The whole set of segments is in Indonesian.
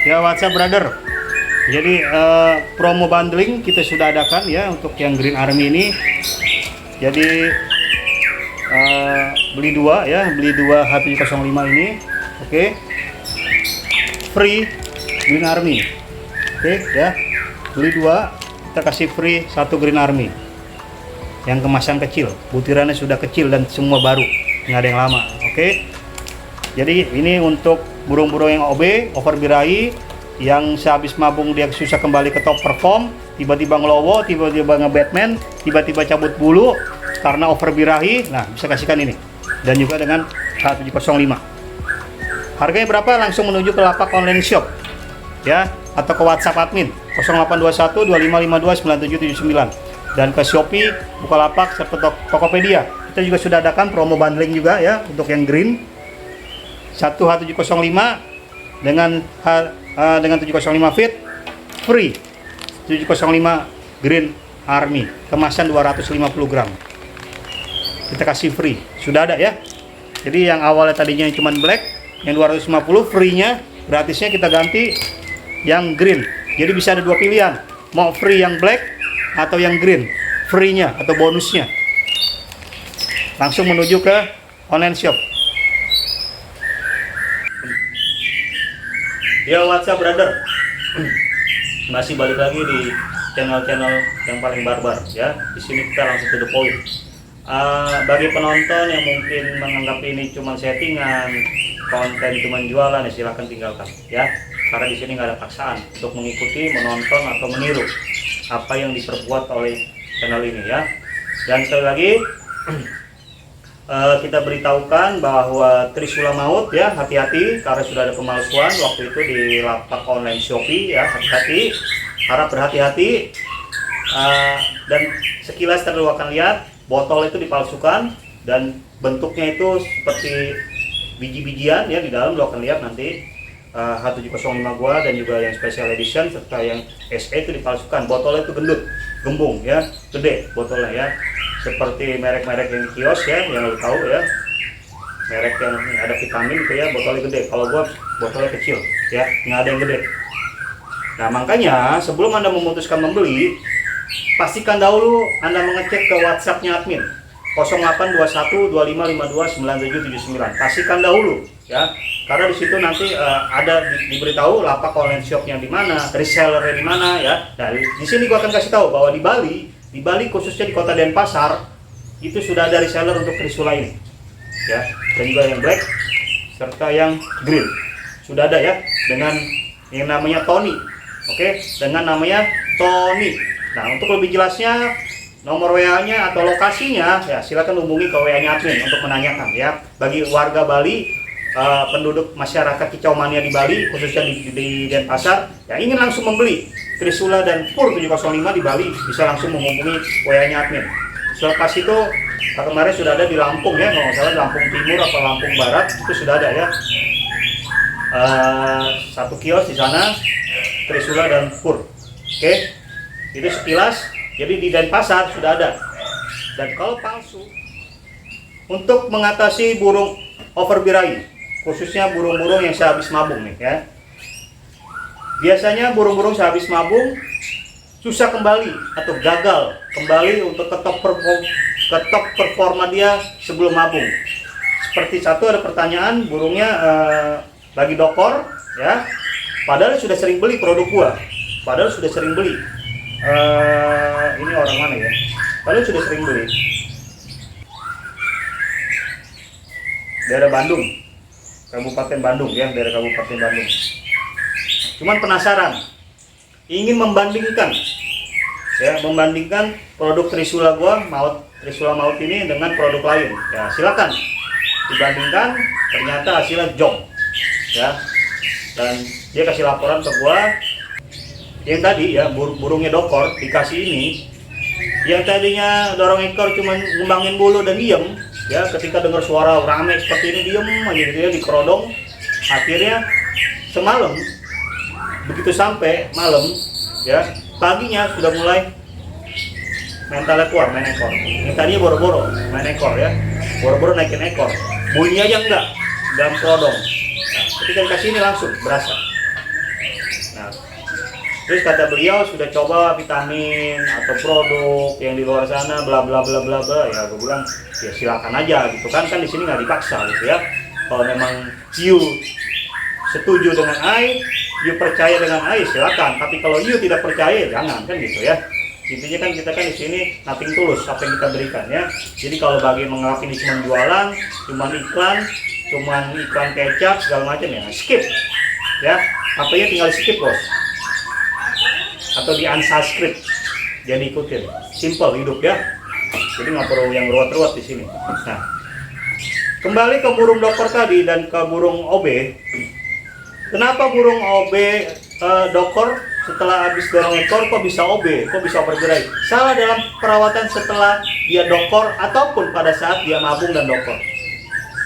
Ya WhatsApp brother. Jadi promo bundling kita sudah adakan ya untuk yang Green Army ini. Jadi beli dua ya, beli dua H705 ini, oke, free Green Army, oke ya, beli dua kita kasih free satu Green Army yang kemasan kecil, butirannya sudah kecil dan semua baru, nggak ada yang lama, oke. Jadi ini untuk burung-burung yang OB, over birahi, yang sehabis mabung dia susah kembali ke top perform, tiba-tiba ngelowo, tiba-tiba nge-Batman, tiba-tiba cabut bulu karena over birahi. Nah, bisa kasihkan ini. Dan juga dengan H705. Harganya berapa? Langsung menuju ke lapak online shop ya, atau ke WhatsApp admin 0821 2552 9779 dan ke Shopee, Bukalapak serta Tokopedia. Kita juga sudah adakan promo bundling juga ya untuk yang green. Satu H705 dengan 705 feet free 705 Green Army kemasan 250 gram kita kasih free, sudah ada ya. Jadi yang awalnya tadinya cuma black, yang 250 free nya, gratisnya kita ganti yang green. Jadi bisa ada dua pilihan, mau free yang black atau yang green, free nya atau bonusnya. Langsung menuju ke online shop. Ya WhatsApp brother, masih balik lagi di channel-channel yang paling barbar ya. Di sini kita langsung to the point. Bagi penonton yang mungkin menganggap ini cuma settingan, konten cuma jualan, ya silahkan tinggalkan ya. Karena di sini nggak ada paksaan untuk mengikuti, menonton atau meniru apa yang diperbuat oleh channel ini ya. Dan sekali lagi kita beritahukan bahwa Trisula Maut ya, hati-hati karena sudah ada pemalsuan waktu itu di lapak online Shopee ya, hati-hati, harap berhati-hati. Dan sekilas tadi akan lihat botol itu dipalsukan dan bentuknya itu seperti biji-bijian ya, di dalam lo akan lihat nanti H705 gua dan juga yang special edition serta yang SE itu dipalsukan. Botolnya itu gendut, gembung ya, gede botolnya ya. Seperti merek-merek yang di kios ya, yang lo tahu ya, merek yang ada vitamin itu ya, botolnya gede. Kalau gua botolnya kecil ya, nggak ada yang gede. Nah makanya sebelum Anda memutuskan membeli, pastikan dahulu Anda mengecek ke WhatsApp-nya admin 0821 2552 9779. Pastikan dahulu ya, karena di situ nanti ada diberitahu lapak online shop-nya di mana, reseller-nya di mana ya. Nah di sini gua akan kasih tahu bahwa di Bali khususnya di kota Denpasar itu sudah ada reseller untuk Trisula ini ya, dan juga yang black serta yang green sudah ada ya, dengan yang namanya Tony, oke, dengan namanya Tony. Nah untuk lebih jelasnya nomor WA-nya atau lokasinya ya silakan hubungi ke WA-nya admin untuk menanyakan ya. Bagi warga Bali, penduduk masyarakat kicau mania di Bali khususnya di Denpasar yang ingin langsung membeli Trisula dan Pur 705 di Bali, bisa langsung menghubungi WA-nya admin. Selepas itu kemarin sudah ada di Lampung ya, kalau nggak salah Lampung Timur atau Lampung Barat itu sudah ada ya, satu kios di sana Trisula dan Pur. Oke, itu sekilas. Jadi di Denpasar sudah ada. Dan kalau palsu, untuk mengatasi burung over birahi, khususnya burung-burung yang sehabis mabung nih ya. Biasanya burung-burung sehabis mabung susah kembali atau gagal kembali untuk ke top performa dia sebelum mabung. Seperti satu ada pertanyaan, burungnya lagi dokor ya, padahal sudah sering beli produk gua, padahal sudah sering beli. Ini orang mana ya? Padahal sudah sering beli. Daerah Bandung, Kabupaten Bandung ya, daerah Kabupaten Bandung. Cuman penasaran, ingin membandingkan ya, membandingkan produk Trisula Maut ini dengan produk lain ya, silakan dibandingkan. Ternyata hasilnya jong ya, dan dia kasih laporan ke gua yang tadi ya, burungnya dokor dikasih ini, yang tadinya dorong ekor cuma ngembangin bulu dan diem ya, ketika dengar suara rame seperti ini diem aja gitu ya, dikerodong. Akhirnya semalam begitu sampai malam ya, paginya sudah mulai mentalnya keluar, main ekor. Yang tadinya boro-boro main ekor ya, boro-boro naikin ekor, bunyi aja enggak dalam kerodong. Nah, ketika dikasih ini langsung berasa sehat. Terus kata beliau sudah coba vitamin atau produk yang di luar sana bla bla bla bla bla, ya gue bilang ya silakan aja gitu kan di sini nggak dipaksa gitu ya. Kalau memang you setuju dengan I, you percaya dengan I, silakan. Tapi kalau you tidak percaya, jangan kan gitu ya. Intinya kan kita kan di sini nothing tulus apa yang kita berikan ya. Jadi kalau bagi menganggap ini cuma jualan, cuma iklan kecap segala macam ya, skip ya. HP-nya tinggal skip bos, atau di unsubscribe, jadi ikutin. Simple hidup ya. Jadi nggak perlu yang ruwet-ruwet di sini. Nah, kembali ke burung dokor tadi dan ke burung OB. Kenapa burung OB dokor setelah habis dorong ekor kok bisa OB, kok bisa bergerak? Salah dalam perawatan setelah dia dokor ataupun pada saat dia mabung dan dokor.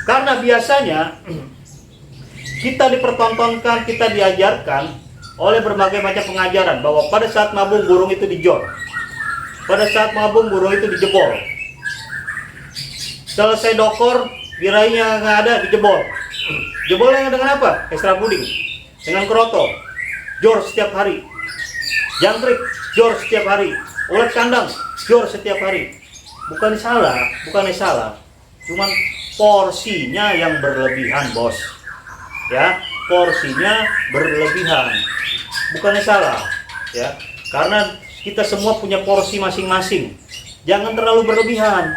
Karena biasanya kita dipertontonkan, kita diajarkan oleh berbagai macam pengajaran bahwa pada saat mabung burung itu dijor, pada saat mabung burung itu dijebol. Selesai dokor, birainya nggak ada, dijebol. Jebolnya dengan apa? Ekstra puding, dengan kroto, jor setiap hari, jangkrik, jor setiap hari, ulat kandang, jor setiap hari. Bukannya salah, cuman porsinya yang berlebihan bos. Ya, porsinya berlebihan. Bukannya salah, ya. Karena kita semua punya porsi masing-masing. Jangan terlalu berlebihan.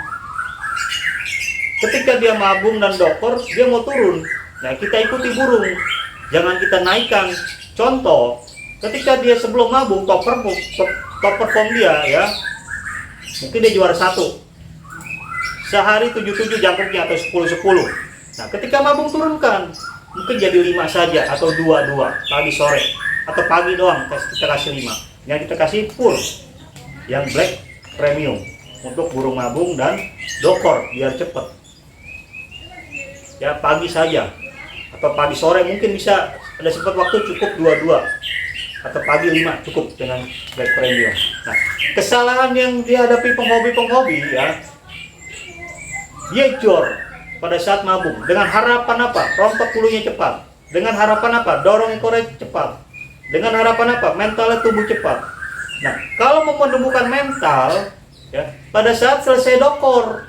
Ketika dia mabung dan dokor, dia mau turun. Nah, kita ikuti burung. Jangan kita naikkan. Contoh, ketika dia sebelum mabung top perform dia ya. Mungkin dia juara 1. Sehari 7 jangkuknya atau 10. Nah, ketika mabung turunkan. Mungkin jadi 5 saja atau 2 pagi sore atau pagi doang kita kasih 5. Yang kita kasih full yang black premium untuk burung mabung dan dokor biar cepet. Ya pagi saja atau pagi sore mungkin bisa ada sempat waktu cukup 2 atau pagi 5 cukup dengan black premium. Nah, kesalahan yang dihadapi penghobi ya, dia jor pada saat mabung dengan harapan apa? Rontok bulunya cepat. Dengan harapan apa? Dorong ekornya cepat. Dengan harapan apa? Mentalnya tumbuh cepat. Nah, kalau mau menumbuhkan mental ya, pada saat selesai dokor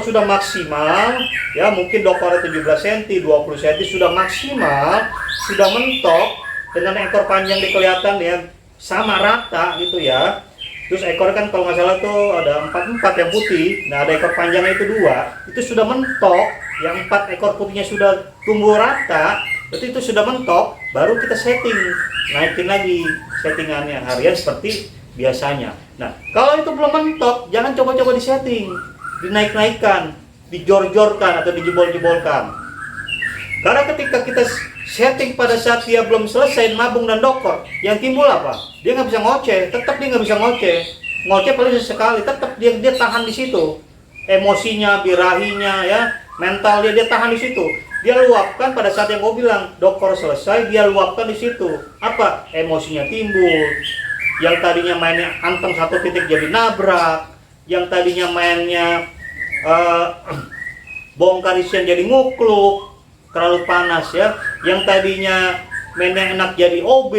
sudah maksimal ya, mungkin dokornya 17 cm, 20 cm sudah maksimal, sudah mentok dengan ekor panjang kelihatan ya sama rata gitu ya. Terus ekor kan kalau nggak salah tuh ada 4 yang putih, nah ada ekor panjangnya itu 2, itu sudah mentok, yang 4 ekor putihnya sudah tumbuh rata, berarti itu sudah mentok, baru kita setting, naikin lagi settingannya harian seperti biasanya. Nah, kalau itu belum mentok, jangan coba-coba disetting, dinaik-naikkan, dijor-jorkan atau dijebol-jebolkan. Karena ketika kita setting pada saat dia belum selesai mabung dan dokor, yang timbul apa? Dia nggak bisa ngoceh, tetap dia nggak bisa ngoceh paling sesekali, tetap dia tahan di situ, emosinya, birahinya, ya, mental dia tahan di situ. Dia luapkan pada saat yang gue bilang dokor selesai, dia luapkan di situ. Apa? Emosinya timbul. Yang tadinya mainnya anteng satu titik jadi nabrak, yang tadinya mainnya bongkar isian jadi ngukluk, terlalu panas ya. Yang tadinya mainnya enak jadi OB.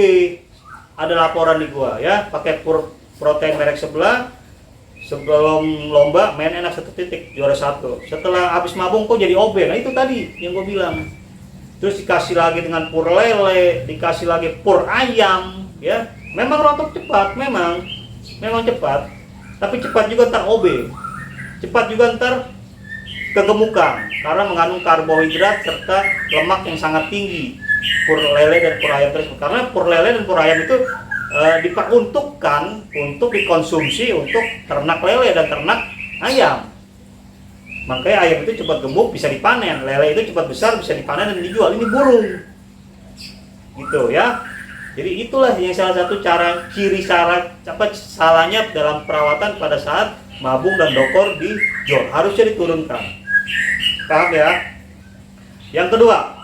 Ada laporan di gua ya, pakai protein merek sebelah, sebelum lomba main enak satu titik, juara 1. Setelah habis mabung kok jadi OB. Nah itu tadi yang gua bilang. Terus dikasih lagi dengan pur lele, dikasih lagi pur ayam ya. Memang rontok cepat, memang cepat. Tapi cepat juga ntar OB. Cepat juga ntar kegemukan karena mengandung karbohidrat serta lemak yang sangat tinggi. Pur lele dan pur ayam tersebut, karena pur lele dan pur ayam itu diperuntukkan untuk dikonsumsi untuk ternak lele dan ternak ayam. Makanya ayam itu cepat gemuk, bisa dipanen. Lele itu cepat besar, bisa dipanen dan dijual. Ini burung gitu ya. Jadi itulah yang salah satu ciri salahnya dalam perawatan pada saat mabung dan dokor di jor, harusnya diturunkan. Paham ya? Yang kedua,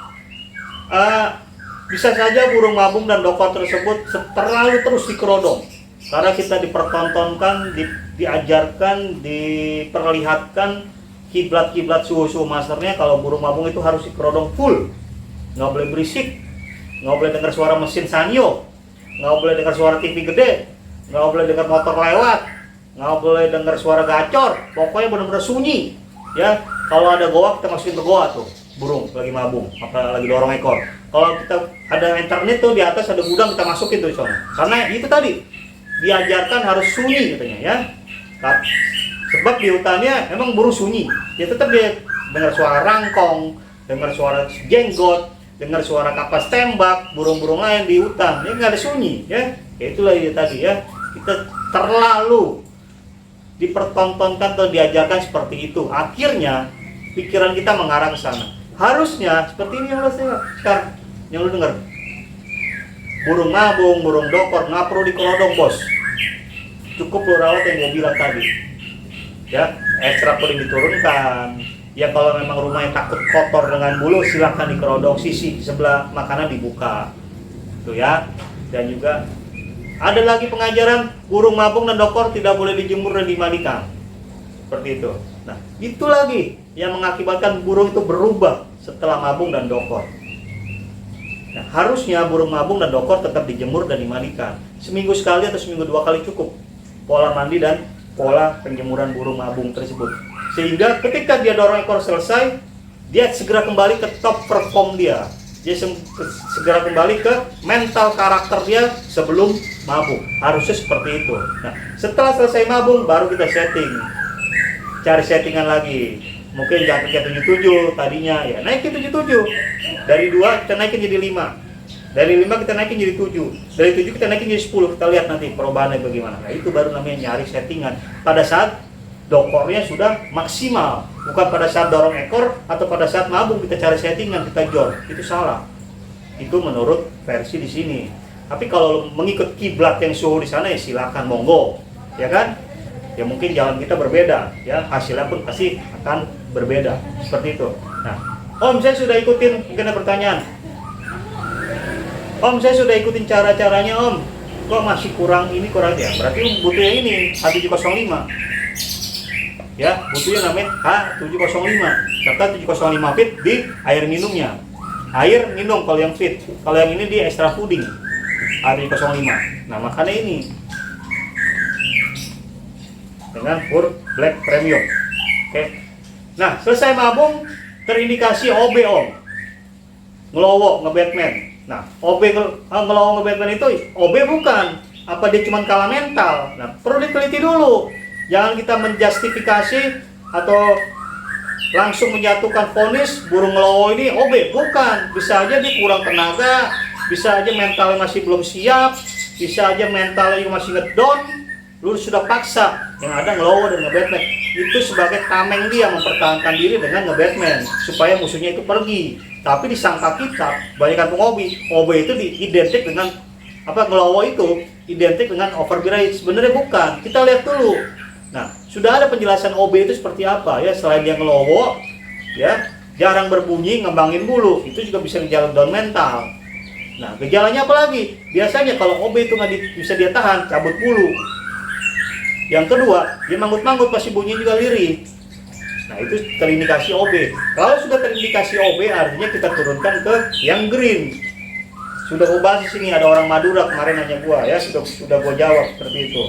bisa saja burung mabung dan dokor tersebut terlalu terus dikerodong karena kita dipertontonkan, diajarkan, diperlihatkan kiblat suhu masternya kalau burung mabung itu harus dikerodong full, nggak boleh berisik, nggak boleh dengar suara mesin Sanyo, nggak boleh dengar suara TV gede, nggak boleh dengar motor lewat, nggak boleh dengar suara gacor, pokoknya benar-benar sunyi. Ya, kalau ada goa kita masukin ke goa tuh, burung lagi mabung, apa lagi dorong ekor. Kalau kita ada internet tuh di atas ada gudang kita masukin tuh sana. Karena itu tadi diajarkan harus sunyi katanya ya. Sebab di hutannya emang burung sunyi, ya tetap dia dengar suara rangkong, dengar suara jenggot, dengar suara kapas tembak, burung-burung lain di hutan, ya nggak ada sunyi ya. Ya itulah itu tadi ya, kita terlalu dipertontonkan atau diajarkan seperti itu, akhirnya pikiran kita mengarah ke sana. Harusnya seperti ini yang lo sekarang, yang lo dengar, burung mabung, burung dokor, nggak perlu dikelodong bos, cukup lo rawat yang gue bilang tadi ya. Ekstra puding diturunkan ya, kalau memang rumahnya takut kotor dengan bulu silahkan dikerodong, sisi sebelah makanan dibuka tuh ya. Dan juga ada lagi pengajaran burung mabung dan dokor tidak boleh dijemur dan dimandikan seperti itu. Nah itu lagi yang mengakibatkan burung itu berubah setelah mabung dan dokor. Nah, harusnya burung mabung dan dokor tetap dijemur dan dimandikan seminggu sekali atau seminggu 2 kali cukup pola mandi dan pola penjemuran burung mabung tersebut, sehingga ketika dia dorong ekor selesai, dia segera kembali ke top perform dia segera kembali ke mental karakter dia sebelum mabung. Harusnya seperti itu. Nah setelah selesai mabung baru kita cari settingan lagi. Mungkin jangkriknya 77 tadinya ya, naikin 77, dari 2 kita naikin jadi 5, dari 5 kita naikin jadi 7, dari 7 kita naikin jadi 10. Kita lihat nanti perubahannya bagaimana. Nah itu baru namanya nyari settingan pada saat dokornya sudah maksimal, bukan pada saat dorong ekor atau pada saat mabung kita cari settingan, kita jor. Itu salah. Itu menurut versi di sini. Tapi kalau mengikut kiblat yang suhu di sana ya silakan, monggo, ya kan? Ya mungkin jalan kita berbeda, ya hasilnya pun pasti akan berbeda seperti itu. Nah, Om saya sudah ikutin, mungkin ada pertanyaan. Om saya sudah ikutin cara-caranya Om, kok masih kurang ini kurang ya? Berarti butuhnya ini H705. Ya, butuhnya namanya H705 serta 705 fit di air minumnya. Air minum kalau yang fit, kalau yang ini di extra fooding H705. Nah makanya ini dengan Pure Black Premium. Oke. Nah selesai mabung terindikasi OB Om, ngelowo nge-Batman. Nah OB ngelowo nge-Batman itu OB bukan, apa dia cuma kalah mental? Nah perlu diteliti dulu. Jangan kita menjustifikasi atau langsung menjatuhkan vonis burung ngelowo ini OB, bukan. Bisa aja dia kurang tenaga, bisa aja mentalnya masih belum siap, bisa aja mentalnya masih ngedown. Lu sudah paksa yang ada ngelowo dan nge-Batman, itu sebagai tameng dia mempertahankan diri dengan nge-Batman supaya musuhnya itu pergi. Tapi disangka kita banyak pengobi, OB itu identik dengan apa, ngelowo itu identik dengan overgrade. Sebenarnya bukan. Kita lihat dulu. Nah, sudah ada penjelasan OB itu seperti apa ya, selain dia ngelowo ya, jarang berbunyi, ngembangin bulu, itu juga bisa ngejala down mental. Nah, gejalanya apa lagi? Biasanya kalau OB itu nggak bisa dia tahan, cabut bulu. Yang kedua, dia manggut-manggut pasti bunyi juga lirih. Nah, itu terindikasi OB. Kalau sudah terindikasi OB, artinya kita turunkan ke yang green. Sudah gua bahas di sini, ada orang Madura kemarin nanya gua ya, sudah gua jawab seperti itu.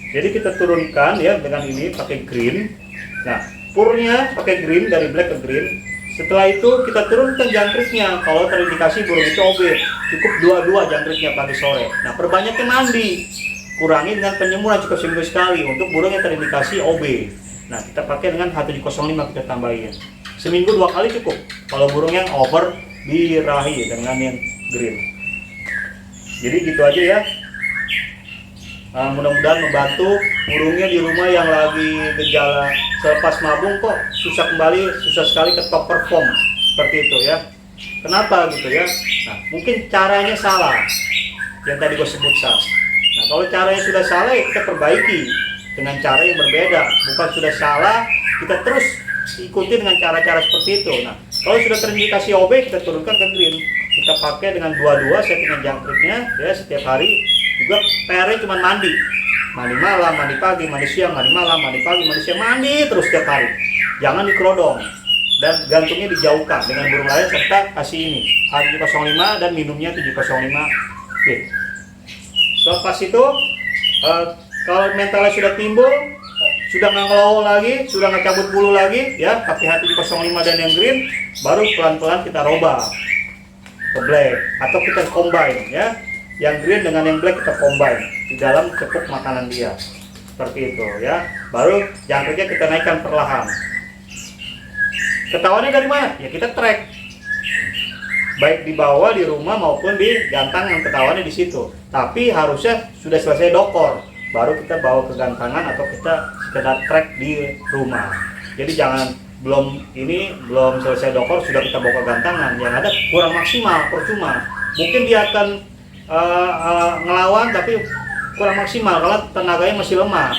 Jadi kita turunkan ya dengan ini pakai green. Nah, purnya pakai green, dari black ke green. Setelah itu kita turunkan jangkriknya. Kalau terindikasi burung itu OB, cukup 2-2 jangkriknya pagi sore. Nah, perbanyaknya mandi, kurangi dengan penyemuran cukup seminggu sekali untuk burung yang terindikasi OB. Nah, kita pakai dengan H705 kita tambahin. Seminggu 2 kali cukup. Kalau burung yang over birahi dengan yang green. Jadi gitu aja ya. Mudah-mudahan membantu burungnya di rumah yang lagi gejala selepas mabung kok susah sekali ke top perform seperti itu ya. Kenapa gitu ya? Nah, mungkin caranya salah yang tadi gue sebut salah. Nah, kalau caranya sudah salah ya kita perbaiki dengan cara yang berbeda. Bukan sudah salah kita terus ikuti dengan cara-cara seperti itu. Nah, kalau sudah terindikasi OB kita turunkan ke green. Kita pakai dengan 2-2 settingan jangkriknya ya setiap hari. Juga PR-nya cuma mandi malam, mandi pagi, mandi siang, mandi malam, mandi pagi, mandi siang, mandi terus setiap hari. Jangan dikerodong. dan gantungnya dijauhkan dengan burung lain serta kasih ini A705 dan minumnya 705 feet. Selepas itu kalau mentalnya sudah timbul, sudah nggak ngelowo lagi, sudah nggak cabut bulu lagi, ya pakai H705 dan yang green, baru pelan-pelan kita robah ke black atau kita combine, ya. Yang green dengan yang black kita combine di dalam cepuk makanan dia, seperti itu, ya. Baru jangkritnya kita naikkan perlahan. Ketahuannya dari mana? Ya kita track, baik di bawah di rumah maupun di gantangan, ketahuannya di situ. Tapi harusnya sudah selesai dokor, baru kita bawa ke gantangan atau kita sekedar track di rumah. Jadi jangan belum selesai dokor sudah kita bawa ke gantangan, yang ada kurang maksimal, percuma. Mungkin dia akan ngelawan tapi kurang maksimal kalau tenaganya masih lemah,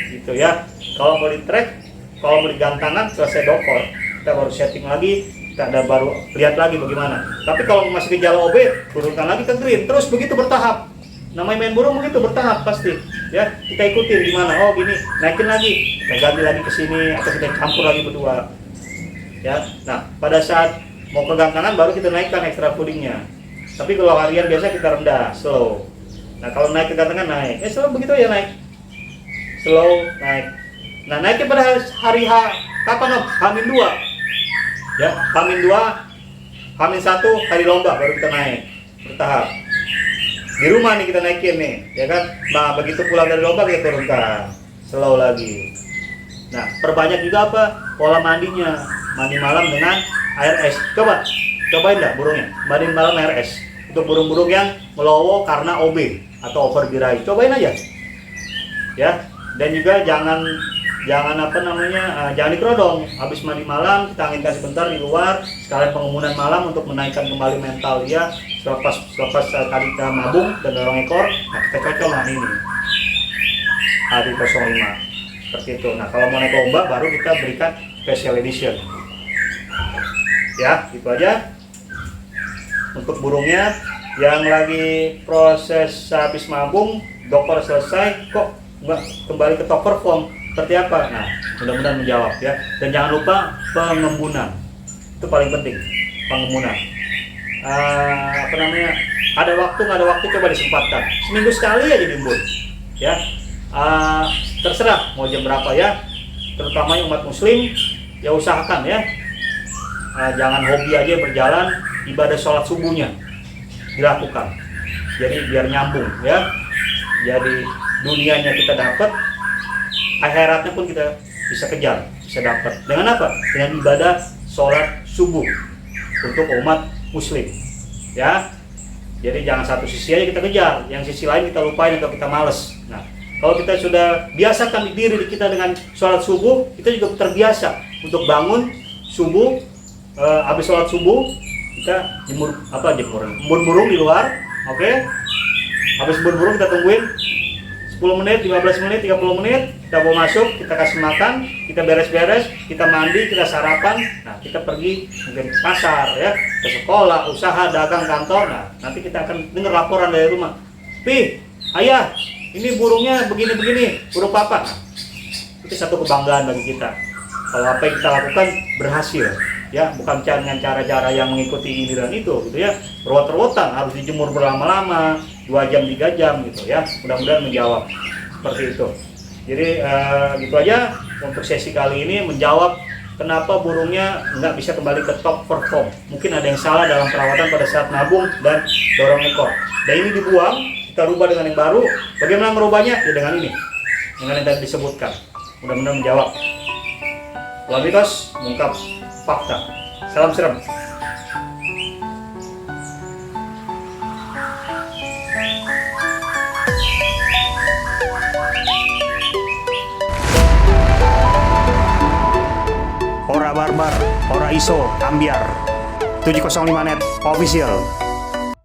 gitu ya. Kalau mau di track, kalau mau di gantangan selesai dokor, kita baru setting lagi, kita ada baru lihat lagi bagaimana. Tapi kalau masih gejala OB, turunkan lagi ke green, terus begitu bertahap. Namanya main burung begitu bertahap pasti, ya. Kita ikutin gimana, oh gini, naikin lagi, kita ganti lagi ke sini atau kita campur lagi berdua, ya. Nah, pada saat mau ke gantangan baru kita naikkan extra foodingnya. Tapi kalau harian biasa kita rendah, slow. Nah, kalau naik ke gantangan naik, slow begitu ya, naik, slow naik. Nah, naiknya pada hari kapan om? H-2, ya, H-2, H-1 hari lomba baru kita naik bertahap. Di rumah nih kita naikin nih, ya kan? Nah, begitu pulang dari lomba kita turunkan, slow lagi. Nah, perbanyak juga apa? Pola mandinya, mandi malam dengan air es. Cobain dah burungnya, mandi malam air es. Untuk burung-burung yang melowo karena OB atau overbirahi, cobain aja, ya. Dan juga jangan jangan dikerodong. Habis mandi malam kita anginkan sebentar di luar, sekalian pengemunan malam untuk menaikkan kembali mental dia. Selepas tadi kita mabung dan dorong ekor, nah kita cocok dengan ini H705 seperti itu. Nah, kalau mau naik lomba baru kita berikan special edition, ya. Gitu aja untuk burungnya. Yang lagi proses habis mabung, dokter selesai kok nggak kembali ke top perform, seperti apa? Nah, mudah-mudahan menjawab, ya. Dan jangan lupa pengembunan, itu paling penting, pengembunan. Ada waktu nggak ada waktu, coba disempatkan, seminggu sekali aja diembun, ya. Terserah mau jam berapa, ya. Terutama yang umat muslim, ya usahakan, ya. Jangan hobi aja berjalan, ibadah sholat subuhnya dilakukan, jadi biar nyambung, ya. Jadi dunianya kita dapat, akhiratnya pun kita bisa kejar, bisa dapat. Dengan apa? Dengan ibadah sholat subuh untuk umat muslim, ya. Jadi jangan satu sisi aja kita kejar, yang sisi lain kita lupain atau kita males. Nah, kalau kita sudah biasakan diri kita dengan sholat subuh, kita juga terbiasa untuk bangun subuh, habis sholat subuh kita embun burung di luar, oke. Habis embun burung kita tungguin 10 menit, 15 menit, 30 menit, kita bawa masuk, kita kasih makan, kita beres-beres, kita mandi, kita sarapan. Nah, kita pergi mungkin ke pasar, ya, ke sekolah, usaha, dagang, kantor. Nah, nanti kita akan dengar laporan dari rumah. Pi, ayah, ini burungnya begini-begini, burung papa. Nah, itu satu kebanggaan bagi kita. Kalau apa yang kita lakukan berhasil, ya, bukan dengan cara-cara yang mengikuti ini dan itu, gitu ya. Ruwet-ruwetan, harus dijemur berlama-lama, 2 jam, 3 jam, gitu ya. Mudah-mudahan menjawab seperti itu. Jadi gitu aja untuk sesi kali ini, menjawab kenapa burungnya nggak bisa kembali ke top perform. Mungkin ada yang salah dalam perawatan pada saat nabung dan dorong ekor. Dan ini dibuang, kita rubah dengan yang baru. Bagaimana merubahnya? Ya dengan ini, dengan yang tadi disebutkan. Mudah-mudahan menjawab. Wabitos mengungkap fakta. Salam seram. Ora barbar, ora iso, ambiar. 705 net official.